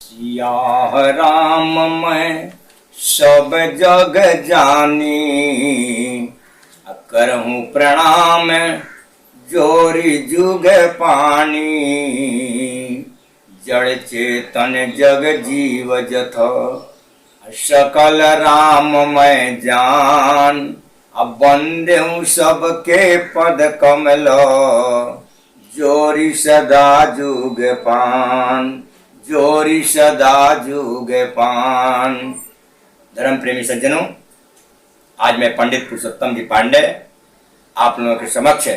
सिया राम मैं सब जग जानी, करहूँ प्रणाम जोरी जुग पानी। जड़ चेतन जग जीव जथ, सकल राम मैं जान। अब बंदे हूँ सबके पद कमल, जोरी सदा जुग पान, जोरी सदा जुग पान। धर्म प्रेमी सज्जनों, आज मैं पंडित पुरुषोत्तम जी पांडे आप लोगों के समक्ष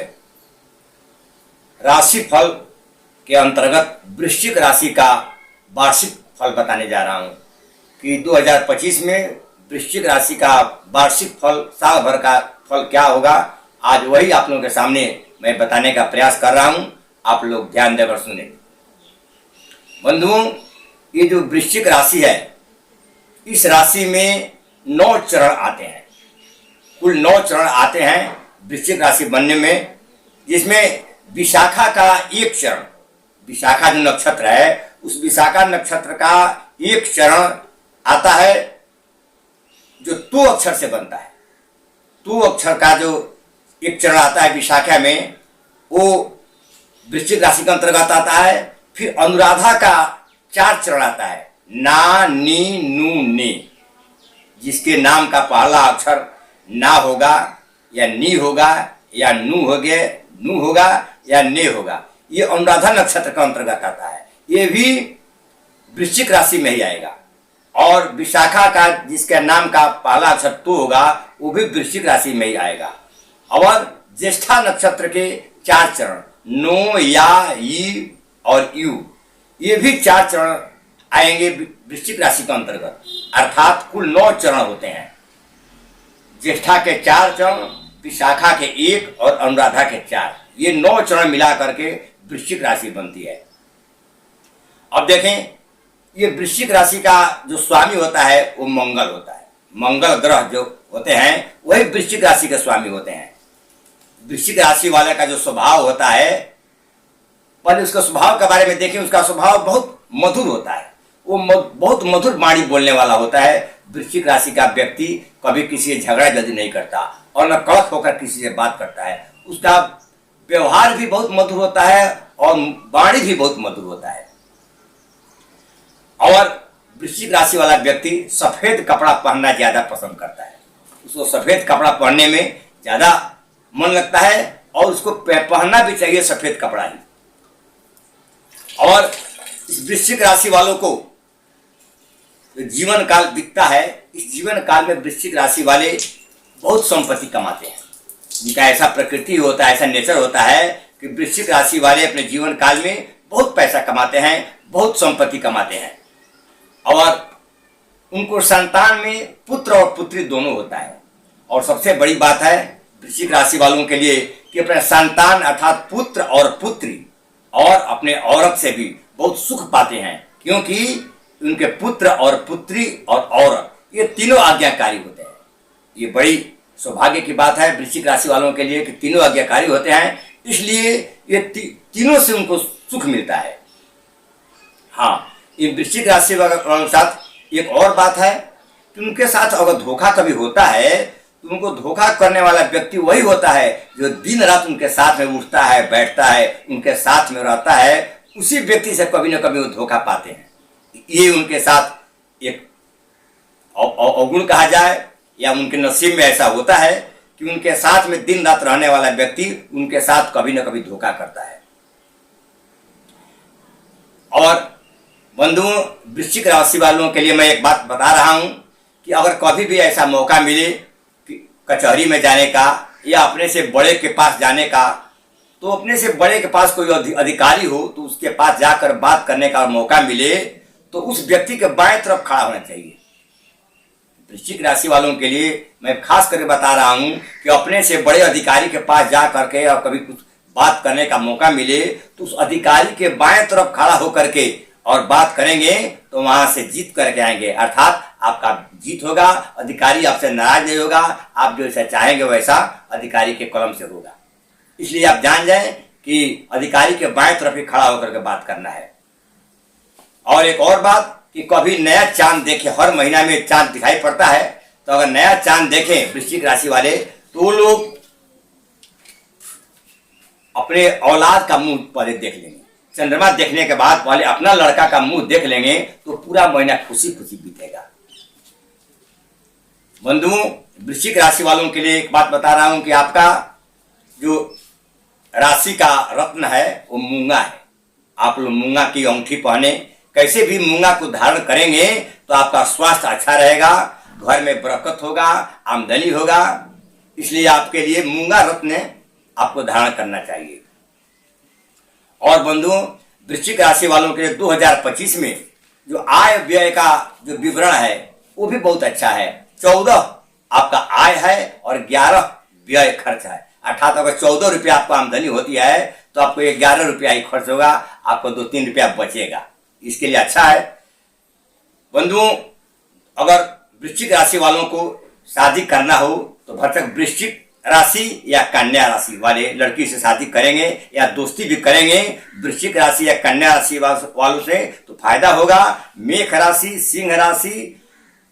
राशि फल के अंतर्गत वृश्चिक राशि का वार्षिक फल बताने जा रहा हूं कि 2025 में वृश्चिक राशि का वार्षिक फल, साल भर का फल क्या होगा। आज वही आप लोगों के सामने मैं बताने का प्रयास कर रहा हूं। आप लोग ध्यान देकर सुने। बंधुओं, ये जो वृश्चिक राशि है, इस राशि में 9 चरण आते हैं। कुल 9 चरण आते हैं वृश्चिक राशि बनने में, जिसमें विशाखा का एक चरण, विशाखा जो नक्षत्र है उस विशाखा नक्षत्र का एक चरण आता है जो 2 अक्षर से बनता है। 2 अक्षर का जो एक चरण आता है विशाखा में, वो वृश्चिक राशि के अंतर्गत आता है। फिर अनुराधा का 4 चरण आता है, ना, नी, नू, ने। जिसके नाम का पहला अक्षर ना होगा या नी होगा या नू होगा या ने होगा, ये अनुराधा नक्षत्र का अंतर्गत आता है। ये भी वृश्चिक राशि में ही आएगा। और विशाखा का जिसके नाम का पहला अक्षर तो होगा, वो भी वृश्चिक राशि में ही आएगा। और ज्येष्ठा नक्षत्र के 4 चरण, नो, या, ई और यू, ये भी 4 चरण आएंगे वृश्चिक राशि के अंतर्गत। अर्थात कुल 9 चरण होते हैं। ज्येष्ठा के 4 चरण, विशाखा के 1 और अनुराधा के 4, ये 9 चरण मिला करके वृश्चिक राशि बनती है। अब देखें, ये वृश्चिक राशि का जो स्वामी होता है वो मंगल होता है। मंगल ग्रह जो होते हैं वही वृश्चिक राशि के स्वामी होते हैं। वृश्चिक राशि वाले का जो स्वभाव होता है, पहले उसका स्वभाव के बारे में देखें। उसका स्वभाव बहुत मधुर होता है। वो बहुत मधुर वाणी बोलने वाला होता है। वृश्चिक राशि का व्यक्ति कभी किसी से झगड़ा जल्दी नहीं करता और न कड़क होकर किसी से बात करता है। उसका व्यवहार भी बहुत मधुर होता है और वाणी भी बहुत मधुर होता है। और वृश्चिक राशि वाला व्यक्ति सफेद कपड़ा पहनना ज्यादा पसंद करता है। उसको सफेद कपड़ा पहनने में ज्यादा मन लगता है और उसको पहनना भी चाहिए सफेद कपड़ा ही। और इस वृश्चिक राशि वालों को जीवन काल बीतता है, इस जीवन काल में वृश्चिक राशि वाले बहुत संपत्ति कमाते हैं। उनका ऐसा प्रकृति होता है, ऐसा नेचर होता है कि वृश्चिक राशि वाले अपने जीवन काल में बहुत पैसा कमाते हैं, बहुत संपत्ति कमाते हैं। और उनको संतान में पुत्र और पुत्री दोनों होता है। और सबसे बड़ी बात है वृश्चिक राशि वालों के लिए कि अपने संतान अर्थात पुत्र और पुत्री और अपने औरत से भी बहुत सुख पाते हैं, क्योंकि उनके पुत्र और पुत्री और औरत ये तीनों आज्ञाकारी होते हैं। ये बड़ी सौभाग्य की बात है वृश्चिक राशि वालों के लिए कि तीनों आज्ञाकारी होते हैं, इसलिए ये तीनों से उनको सुख मिलता है। हाँ, ये वृश्चिक राशि वालों के साथ एक और बात है कि उनके साथ अगर धोखा कभी होता है तो उनको धोखा करने वाला व्यक्ति वही होता है जो दिन रात उनके साथ में उठता है, बैठता है, उनके साथ में रहता है। उसी व्यक्ति से कभी न कभी वो धोखा पाते हैं। ये उनके साथ एक अवगुण कहा जाए या उनके नसीब में ऐसा होता है कि उनके साथ में दिन रात रहने वाला व्यक्ति उनके साथ कभी न कभी धोखा करता है। और बंधुओं, वृश्चिक राशि वालों के लिए मैं एक बात बता रहा हूं कि अगर कभी भी ऐसा मौका मिले कि कचहरी में जाने का या अपने से बड़े के पास जाने का, तो अपने से बड़े के पास कोई अधिकारी हो तो उसके पास जाकर बात करने का मौका मिले तो उस व्यक्ति के बाएं तरफ खड़ा होना चाहिए। वृश्चिक राशि वालों के लिए मैं खास करके बता रहा हूं कि अपने से बड़े अधिकारी के पास जा करके और कभी कुछ बात करने का मौका मिले तो उस अधिकारी के बाएं तरफ खड़ा होकर के और बात करेंगे तो वहां से जीत करके आएंगे। अर्थात आपका जीत होगा, अधिकारी आपसे नाराज नहीं होगा, आप जो ऐसा चाहेंगे वैसा अधिकारी के कलम से होगा। इसलिए आप जान जाएं कि अधिकारी के बाएं तरफ ही खड़ा होकर के बात करना है। और एक और बात कि कभी नया चांद देखे, हर महीना में चांद दिखाई पड़ता है, तो अगर नया चांद देखें वृश्चिक राशि वाले तो वो लोग अपने औलाद का मुंह पहले देख लेंगे। चंद्रमा देखने के बाद पहले अपना लड़का का मुंह देख लेंगे तो पूरा महीना खुशी खुशी बीतेगा। बंधुओं, वृश्चिक राशि वालों के लिए एक बात बता रहा हूं कि आपका जो राशि का रत्न है वो मूंगा है। आप लोग मूंगा की अंगूठी पहने, कैसे भी मूंगा को धारण करेंगे तो आपका स्वास्थ्य अच्छा रहेगा, घर में बरकत होगा, आमदनी होगा। इसलिए आपके लिए मूंगा रत्न आपको धारण करना चाहिए। और बंधुओं, वृश्चिक राशि वालों के लिए 2025 में जो आय व्यय का जो विवरण है वो भी बहुत अच्छा है। 14 आपका आय है और 11 व्यय खर्च है। अर्थात अगर 14 रुपया आपको आमदनी होती है तो आपको 11 रुपया ही खर्च होगा, आपको 2-3 रुपया बचेगा। इसके लिए अच्छा है। बंधुओं, अगर वृश्चिक राशि वालों को शादी करना हो तो भरसक वृश्चिक राशि या कन्या राशि वाले लड़की से शादी करेंगे या दोस्ती भी करेंगे वृश्चिक राशि या कन्या राशि वालों से तो फायदा होगा। मेष राशि, सिंह राशि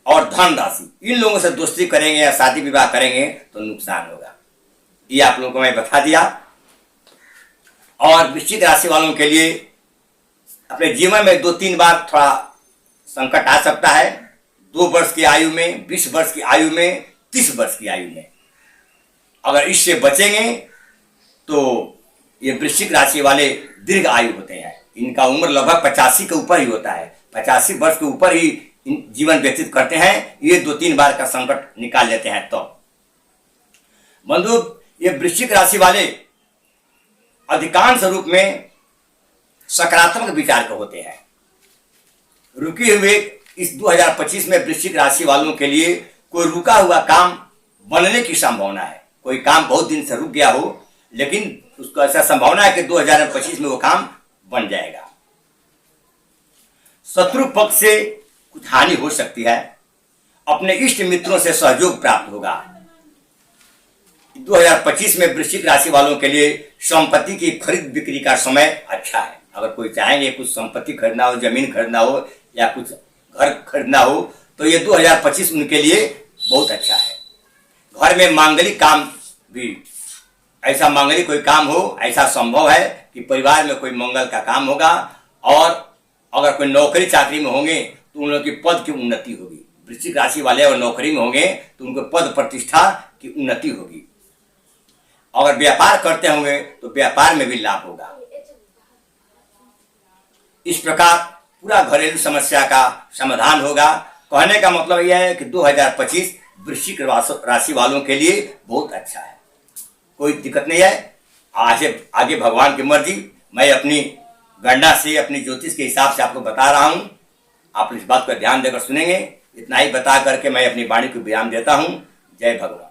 और धन राशि, इन लोगों से दोस्ती करेंगे या शादी विवाह करेंगे तो नुकसान होगा। ये आप लोगों को मैं बता दिया। और वृश्चिक राशि वालों के लिए अपने जीवन में 2-3 बार थोड़ा संकट आ सकता है। 2 वर्ष की आयु में, 20 वर्ष की आयु में, 30 वर्ष की आयु में। अगर इससे बचेंगे तो ये वृश्चिक राशि वाले दीर्घ आयु होते हैं। इनका उम्र लगभग 85 के ऊपर ही होता है, 85 वर्ष के ऊपर ही जीवन व्यतीत करते हैं। ये 2-3 बार का संकट निकाल लेते हैं। तो बंधु, ये वृश्चिक राशि वाले अधिकांश रूप में सकारात्मक विचार के होते हैं। रुके हुए इस 2025 में वृश्चिक राशि वालों के लिए कोई रुका हुआ काम बनने की संभावना है। कोई काम बहुत दिन से रुक गया हो लेकिन उसको ऐसा संभावना है कि 2025 में वो काम बन जाएगा। शत्रु पक्ष से कुछ हानि हो सकती है। अपने इष्ट मित्रों से सहयोग प्राप्त होगा। 2025 में वृश्चिक राशि वालों के लिए संपत्ति की खरीद बिक्री का समय अच्छा है। अगर कोई चाहेंगे कुछ संपत्ति खरीदना हो, जमीन खरीदना हो या कुछ घर खरीदना हो तो ये 2025 उनके लिए बहुत अच्छा है। घर में मांगलिक काम भी, ऐसा मांगलिक कोई काम हो, ऐसा संभव है कि परिवार में कोई मंगल का काम होगा। और अगर कोई नौकरी चाकरी में होंगे तो उन लोगों की पद की उन्नति होगी। वृश्चिक राशि वाले अगर नौकरी में होंगे तो उनको पद प्रतिष्ठा की उन्नति होगी। अगर व्यापार करते होंगे तो व्यापार में भी लाभ होगा। इस प्रकार पूरा घरेलू समस्या का समाधान होगा। कहने का मतलब यह है कि 2025 वृश्चिक राशि वालों के लिए बहुत अच्छा है, कोई दिक्कत नहीं है। आगे भगवान की मर्जी। मैं अपनी गणना से, अपनी ज्योतिष के हिसाब से आपको बता रहा हूं। आप इस बात पर ध्यान देकर सुनेंगे। इतना ही बता करके मैं अपनी वाणी को विराम देता हूं। जय भगवान।